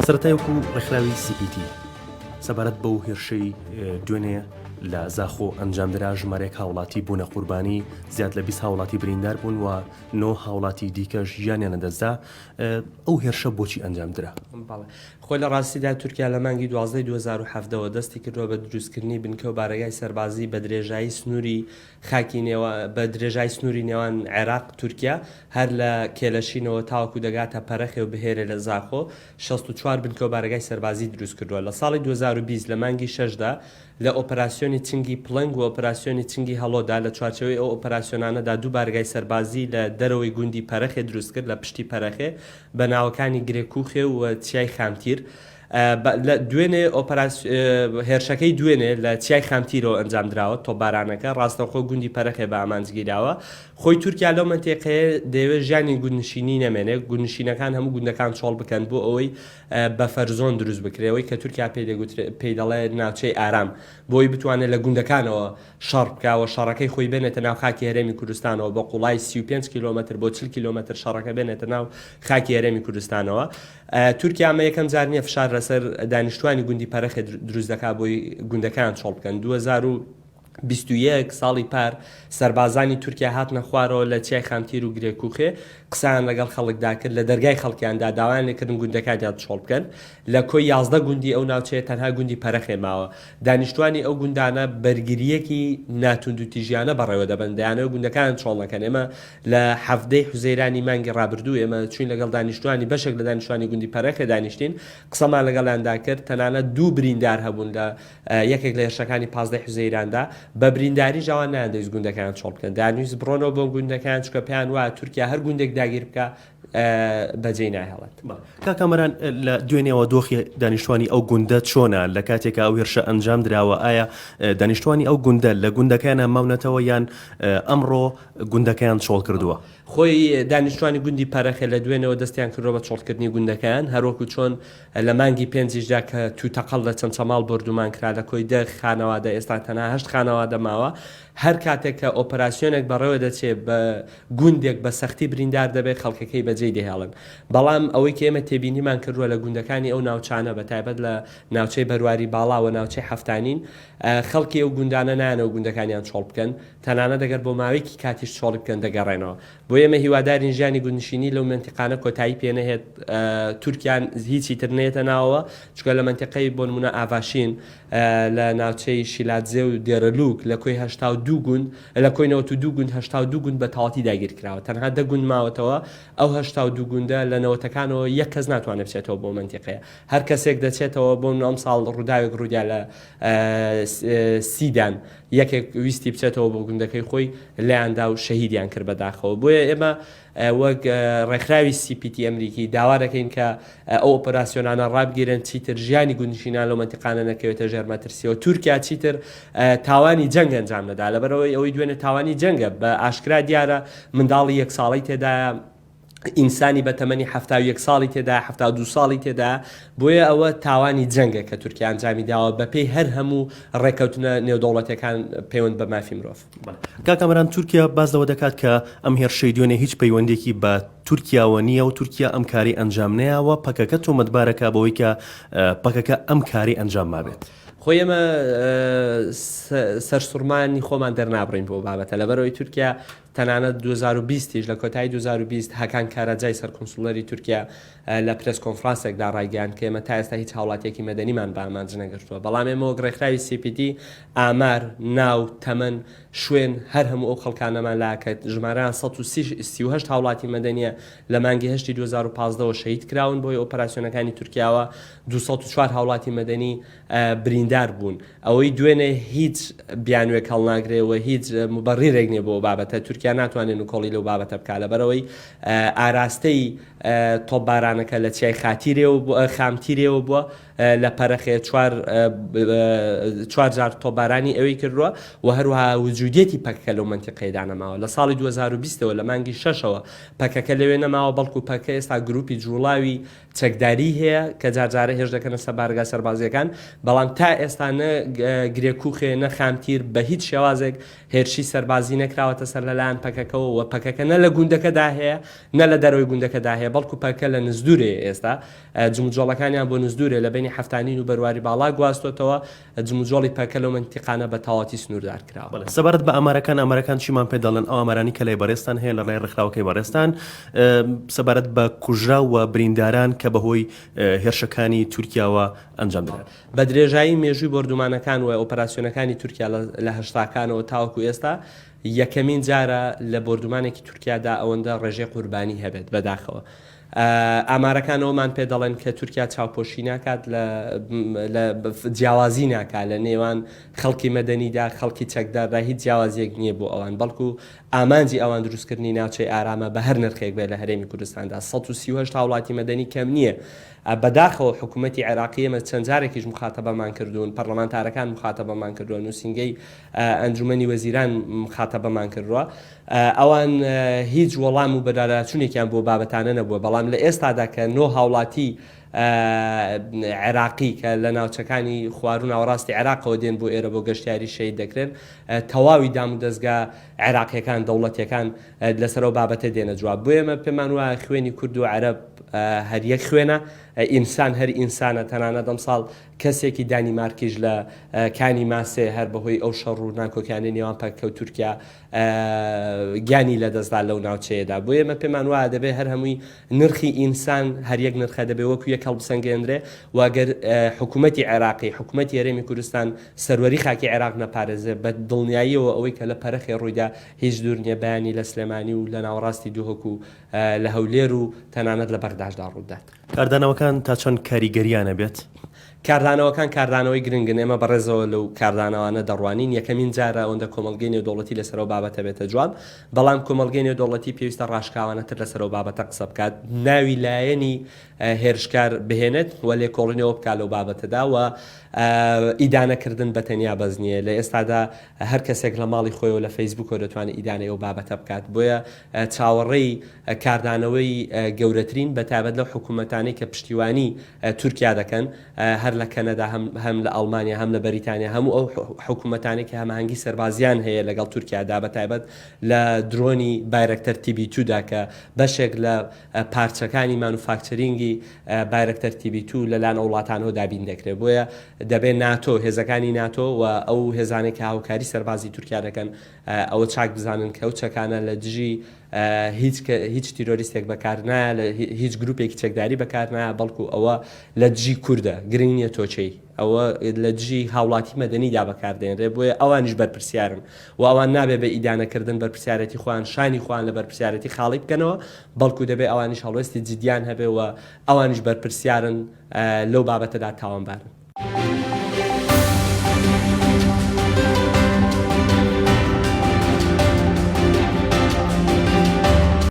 سەرەتایوەکو ڕێکخراوی CPT سەبارەت بەو هێرشەی دوێنێ لە زاخۆ ئەنجامدرا ژمارەیەک هاوڵاتی بوونە قوربانی زیاد لە 20 هاوڵاتی بریندار بوون و 9 هاوڵاتی دیکەش ژیانیان نەدەستا. ئەو هێرشە بۆچی ئەنجامدرا؟ خۆی لە ڕاستیدا تورکیا لە مانگی 12 2007ەوە دەستی کردەوە بە دروستکردنی بنکە و بارگای سەربازی بە درێژایی سنووری خاکی بە درێژای سنووری نێوان عێراق تورکیا هەر لە کێلەشینەوە تاوەکو دەگاتە پەرەخێ و بهێرە لە زاخۆ 64 بنکە و بارگای سەربازی دروست کردووە. لە ساڵی 2020 لە مانگی 6دا لە ئۆپەراسیۆنی چنگی پڵنگ و ئۆپەراسیۆنی چنگی هەڵۆدا لە چوارچەوەی ئەو ئۆپەراسیۆنانەدا دوو بارگای سەربازی لە دەرەوەی گوندی پەرەخێ دروست کرد لە پشتی پەرەخێ بە ناوەکانی گرێکوخێ و چیای خامتیر. دوێنێ هێرشەکەی دوێنێ لە چیای خامتیرەوە ئەنجامدراوە تۆپبارانەکە ڕاستەوخۆ گوندی پەرەخێ بە ئامانجگیراوە. خۆی تورکیا لەو منتێقەیە دەیەوێت ژیانی گوندنشینی نەمێنێت، گوندنشینەکان هەموو گوندەکان چۆڵ بکەن بۆ ئەوەی بەفەرزۆن دروست بکرێەوەی کە تورکیا پێی دەڵێ ناوچەی ئارام بۆی بتوانێت لە گوندەکانەوە شەڕ بکەوە، شەڕەکەی خۆی بێنێتە ناو خاکی هەرێمی کوردستانەوە بە قوڵای 35 کیلۆمەتر بۆ 40 کیلۆمەتر شەڕەکە بێنێتە ناو خاکی هەرێمی کوردستانەوە. تورکیا ئەمە یەکەم جار نییە فشار لەسەر دانیشتوانی گوندی پەرەخێ دروست دەکات بۆی گوندەکان چۆڵ بکەن. 2021 ساڵی پار سەربازانی تورکیا هاتنە خوارەوە لە چیای خامتیر و گرێکوخێ قسەیان لەگەڵ خەڵکدا کرد، لە دەرگای خەڵکیاندا داوایان لێکردن گوندەکانیان چۆڵ بکەن. لە کۆی 11 گوندی ئەو ناوچەیە تەنها گوندی پەرەخێ ماوە. دانیشتوانی ئەو گوندانە بەرگریەکی ناتوند و تیژیانە بەڕێوە دەبن، دەیانەوە گوندەکان چۆڵ نەکەن. ئێمە لە هەفتەی حوزەیرانی مانگی ڕابردوو ئێمە چوین لەگەڵ دانیشتوانی بەشێک لە دانیشتوانی گوندی پەرەخێ دانیشتین، قسەمان لەگەڵیاندا کرد. تەنانەت 2 بریندار هەبوون لە یەکێک لە هێرشەکانی 15 حوزەیراندا بە برینداری جوان ناندەویست گوندەکان چۆڵ بکەن، دانیویست بڕۆنەوە بۆ گوندەکان چکە پێیان وایە تورکیا هەر گوندێک داگیر بکە بەجێی ناهێڵێت. کاکەمەران لە دوێنێەوە دۆخی دانیشتوانی ئەو گوندە چۆنە لە کاتێکە ئەو هێرشە ئەنجام دراوە؟ ئایا دانیشتوانی ئەو گوندە لە گوندەکانە ماونەتەوە یان ئەمڕۆ گوندەکەیان چۆڵ کردووە؟ خۆی دانیشتوانی گوندی پەرەخێ لە دوێنەوە دەستیان کردەوە بە چۆڵکردنی گوندەکان، هەروەکو چۆن لە مانگی 5دا کە تووتەقەڵ لە چەند چەماڵ بردومان کرا لە کۆی 10 خانەوادە، ئێستا تەنها 8 خانەوادە ماوە. هەر کاتێک کە ئۆپەراسیۆنێک بەڕێوە دەچێت بە گوندێک بە سەختی بریندار دەبێت خەڵکەکەی بەجێی دەهێڵن. بەڵام ئەوەی کە ئێمە تێبینیمان کردووە لە گوندەکانی ئەو ناوچانە بە تایبەت لە ناوچەی بەرواری باڵاوە ناوچەی هەفتانین خەڵکی ئەو گوندانە نانەوە گوندەکانیان چۆڵ بکەن، تەنانە دەگەر بۆ ماوەیەکی کاتیش چۆڵ بکەن دەگەڕێنەوە. بۆ ئێمە هیوادارین ژیانی گوندنشینی لەو منتیقانە کۆتایی پێنەهێت. تورکیان هیچی تر نێتە ناوەوە، چکە لە منتیقەی بۆ نمونە ئاڤاشین لە ناوچەی شیلاتزێ و دێرەلوک لە کۆی 82 گوند لە کۆی 92 گوند 82 گوند بە تاواتی داگیر کراوە، تەنها 10 گوند ماوەتەوە. ئەو 82 گوندە لە نەوەتەکانەوە یەک کەس ناتوانێت بچێتەوە بۆ منتیقەیە. هەر کەسێک دەچێتەوە بۆ ئەم ساڵ ڕووداوێک ڕوودیا لە سیدان یەکێک ویستی بچێتەوە بۆ گوندەکەی خۆی لایەندا و شەهیدیان کرد بەداخەوە. بۆیە ئێمە وەک ڕێکخراوی CPT ئەمریکی داوا دەکەین کە ئەو ئۆپەراسیۆنانە ڕابگیرن چیتر ژیانی گوندنشینان لەو منتیقانە نەکەوێتە ژێر مەترسیەوە. تورکیا چیتر تاوانی جەنگ ئەنجام نەدا، لەبەرەوەی ئەوەی دوێنێ تاوانی جەنگە بە ئاشکرا دیارە منداڵی 1 ساڵی تێدایە، ئینسانی بە تەمەنی 71 ساڵی تێدا 72 ساڵی تێدا. بۆیە ئەوە تاوانی جەنگە کە تورکیا ئەنجامی داوە بەپێی هەر هەموو ڕێکەوتنە نێودەوڵەتەکان پەیوەند بە مافی مرۆڤ. کاکەمەران تورکیا باز لەوە دەکات کە ئەم هێرشەی دوێنێ هیچ پەیوەندێکی بە تورکیاوە نییە و تورکیا ئەم کاری ئەنجام نەیەوە، پەکەکە تۆمەتبارەکە بەوەی کە پەکەکە ئەم کاری ئەنجام مابێت. خۆی ئەمە سەرسوڕمانی خۆمان دەرنابڕین بۆ بابەتە، لەبەرەوەی تورکیا تەنانەت 2020 لە کۆتایی 2020 هەکان کارەجای سەرکۆنسوڵەری تورکیا لە پرس کۆنفرانسێکدا ڕایگەیان کە ئێمە تا ئێستا هیچ هاوڵاتیەکی مەدەنیمان بە ئامانج نەگرتووە. بەڵام ئێمە وەک ڕێکخراوی CPT ئامار، ناو، تەمەن، شوێن هەر هەموو ئەو خەڵکانەمان لاکەت ژمارەیان 138 هاوڵاتی مەدەنیە لە مانگی 8 2015ەوە شەهید کراون بۆی ئۆپەراسیۆنەکانی تورکیاوە. 204 هاوڵاتی مەدەنی بریندار بوون. ئەوەی دوێنێ هیچ بیانوێک هەڵناگرێەوە، هیچ مبەڕیرێک نییە بۆ بابەتە. تورکیا ناتوانێت نوکۆڵی لەو بابەتە بکات، لەبەرەوەی ئاراستەی تۆپبارانەکە لە چیای خامتیرەوە بووە لە پەرەخێ چوار جار تۆبارانی ئەوەی کردووە و هەروها وجودێتی پەکەکە لەو منتیقەیەدا نەماوە لە ساڵی 2020ەوە لە مانگی 6ەوە پەکەکە لەوێ نەماوە بەڵکو پەکە ئێستا گروپی جوڵاوی چەکداری هەیە کە جارجارە هێرش دەکەنە سەر بارگا سەربازیەکان بەڵام تا ئێستا نە گرێکوخێ نە خامتیر بە هیچ شێوازێک هێرشی سەربازی نەکراوەتە سەر لەلایەن پەکەکەەوە و پەکەکە نە لە گوندەکەدا هەیە نە لە دەرەوەی گوندەکەدا هەیە بەڵکو پەکە لە نزدورێ ئێستا جموجۆڵەکانیان بۆ نزدورێ لە بینی هەفتانین و بەرواری باڵا گواستۆتەوە جموجۆڵی پەکە لەو منتیقانە بە تەواتی سنووردار کراوە. سەبارەت بە ئەمارەکان چیمان پێ دەڵێن ئەو ئەمارانی کە لای بەڕێستان هەیە لە ڕێی ڕێکخراوەکەی بەڕێستان سەبارەت بە کوژرا و برینداران کە بەهۆی هێرشەکانی تورکیاوە ئەنجامدرا بە درێژایی مێژووی بردومانەکان و ئۆپەراسیۆنەکانی تورکیا لە هەشتاکانەوە تاوەکو ئێستا یەکەمین جارە لە بردومانێکی تورکیادا ئەوەندە ڕێژەی قوربانی هەبێت بەداخەوە. ئامارەکانەوەمان پێ دەڵێن کە تورکیا چاوپۆشی ناکات لە جیاوازی ناکات لە نێوان خەڵکی مەدەنیدا خەڵکی چەکداردا هیچ جیاوازیەک نییە بۆ ئەوان بەڵکو ئامانجی ئەوان دروستکردنی ناوچەی ئارامە بە هەر نرخێک بێت لە هەرێمی کوردستاندا 138 وڵاتی مەدەنی کەم نییە. بەداخەوە حکوومەتی عێراقی ئێمە چەند جارێکیش مخاتەبەمان کردوون پەرلەمانتارەکان مخاتەبەمان کردووە نووسینگەی ئەنجومەنی وەزیران مخاتەبەمان کردووە ئەوان هیچ وەڵام و بەداراچوونێکیان بۆ بابەتانە نەبووە بەڵام لە ئێستادا کە نۆ هاوڵاتی عێراقی کە لە ناوچەکانی خوارو ناوەڕاستی عێراقەوە دێن بۆ ئێرە بۆ گەشتیاری شەید دەکرێن تەواوی دام و دەستگا عێراقیەکان دەوڵەتیەکان لەسەرەوە بابەتە دێنە جواب بۆ ئێمە پێمان وایە خوێنی کورد و عەرەب هەر یەک خوێنە ئینسان هەر ئینسانە تەنانەت ئەم ساڵ کەسێکی دانیمارکیش لە کانی ماسێ هەر بەهۆی ئەو شەڕ و ناکۆکیانی نێوان پەکە و تورکیا گیانی لەدەستدا لەو ناوچەیەدا بۆ ئێمە پێمان وایە دەبێت هەر هەمووی نرخی ئینسان هەر یەک نرخە دەبێت وەکو یەک هەڵبسەنگێنرێ واگەر حکوومەتی عێراقی حکوومەتی هەرێمی کوردستان سەروەری خاکی عێراق نەپارێزێ بە دڵنیاییەوە ئەوەی کە لە پەرەخێ ڕوویدا هیچ دوور نییە بەیانی لە سلێمانی و لە ناوەڕاستی دووهۆکو لە هەولێر و تەنانەت لە بەغداددا ڕوودات. کاردانەوەکان تا چەند کاریگەریانە بێت؟ کاردانەوەکان کاردانەوەی گرنگن ئێمە بەڕێزەوە لەو کاردانەوانە دەڕوانین یەکەمین جارە ئەوەندە کۆمەڵگەی نێودەوڵەتی لەسەرەوە بابەتە بێتە جواب بەڵام کۆمەڵگەی نێودەوڵەتی پێویستە ڕاشکاوانەتر لەسەرەوە بابەتە قسە بکات ناوی لایەنی هێرشکار بهێنێت و لێکۆڵینەوە بکات لەو بابەتەدا و ئیدانەکردن بە تەنیا بەز نییە لە ئێستادا هەر کەسێک لە ماڵی خۆیەوە لە فەیسبوکەوە دەتوانێت ئیدانەی و بابەتە بکات بۆیە چاوەڕێی کاردانەوەی گەورەترین بەتابەت لەو حکوومەتانەی کە پشتیوانی تورکیا دەکەن هەر لە کەنەدا هەم لە ئەڵمانیا هەم لە بەریتانیا هەموو ئەو حکوومەتانی کە هەماهەنگی سەربازیان هەیە لەگەڵ تورکیادا بەتایبەت لە درۆنی بایرەکتەر TB2دا کە بەشێک لە پارچەکانی مانوفاکچرینگی بایرەکتەر TB2 لەلایەن وڵاتانەوە دابین دەکرێت بۆیە دەبێت ناتۆ هێزەکانی ناتۆ و ئەو هێزانێک کە هاوکاری سەربازی تورکیا دەکەن ئەوە چاک بزانن کە ئەو چەکانە لە دژی هیچ تیرۆریستێک بەکارنایە لە هیچ گروپێکی چەکداری بەکارنایە بەڵکو ئەوە لە دژی کووردە گرنگ نییە تۆچەی ئەوە لە دژی هاوڵاتی مەدەنیدا بەکاردێنرێ بۆیە ئەوانیش بەرپرسیارن و ئەوان نابێت بە ئیدانەکردن بەرپرسیارەتی خوان شانی خوان لە بەرپرسیارەتی خاڵی بکەنەوە بەڵکو دەبێت ئەوانیش هەڵوێستی جدیان هەبێ و ئەوانیش بەرپرسیارن لەو بابەتەدا تاوانبارن.